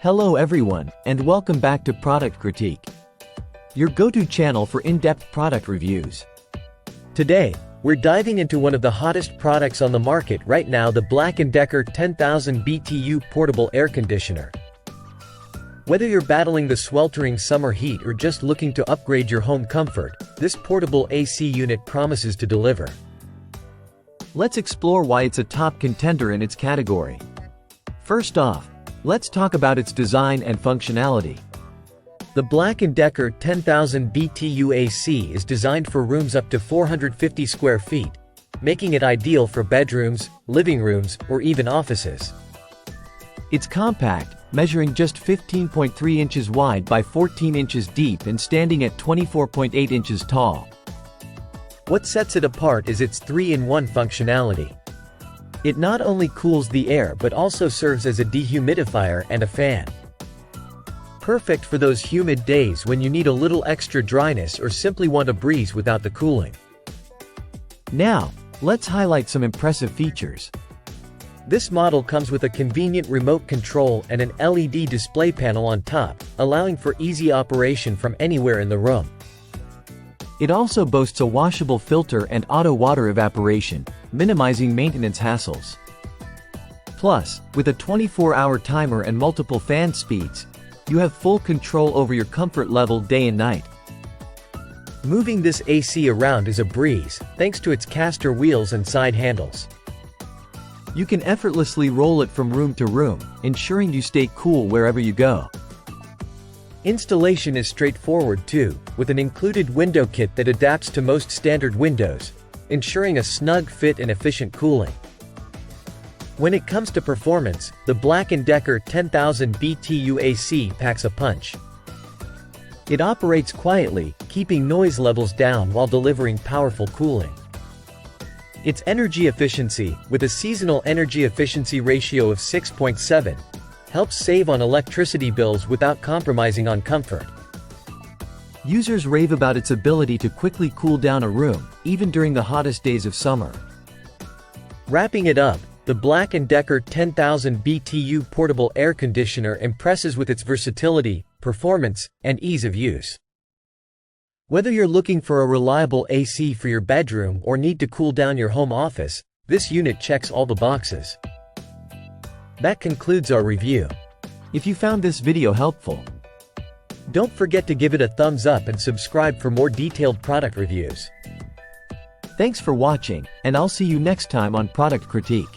Hello everyone, and welcome back to Product Critique, your go-to channel for in-depth product reviews. Today, we're diving into one of the hottest products on the market right now, the BLACK+DECKER 10,000 BTU portable air conditioner. Whether you're battling the sweltering summer heat or just looking to upgrade your home comfort, this portable AC unit promises to deliver. Let's explore why it's a top contender in its category. First off, let's talk about its design and functionality. The BLACK+DECKER 10,000 BTU AC is designed for rooms up to 450 square feet, making it ideal for bedrooms, living rooms, or even offices. It's compact, measuring just 15.3 inches wide by 14 inches deep and standing at 24.8 inches tall. What sets it apart is its 3-in-1 functionality. It not only cools the air but also serves as a dehumidifier and a fan. Perfect for those humid days when you need a little extra dryness or simply want a breeze without the cooling. Now, let's highlight some impressive features. This model comes with a convenient remote control and an LED display panel on top, allowing for easy operation from anywhere in the room. It also boasts a washable filter and auto water evaporation, minimizing maintenance hassles. Plus, with a 24-hour timer and multiple fan speeds, you have full control over your comfort level day and night. Moving this AC around is a breeze, thanks to its caster wheels and side handles. You can effortlessly roll it from room to room, ensuring you stay cool wherever you go. Installation is straightforward too, with an included window kit that adapts to most standard windows, ensuring a snug fit and efficient cooling. When it comes to performance, the BLACK+DECKER 10,000 BTU AC packs a punch. It operates quietly, keeping noise levels down while delivering powerful cooling. Its energy efficiency, with a seasonal energy efficiency ratio of 6.7, helps save on electricity bills without compromising on comfort. Users rave about its ability to quickly cool down a room, even during the hottest days of summer. Wrapping it up, the BLACK+DECKER 10,000 BTU portable air conditioner impresses with its versatility, performance, and ease of use. Whether you're looking for a reliable AC for your bedroom or need to cool down your home office, this unit checks all the boxes. That concludes our review. If you found this video helpful, don't forget to give it a thumbs up and subscribe for more detailed product reviews. Thanks for watching, and I'll see you next time on Product Critique.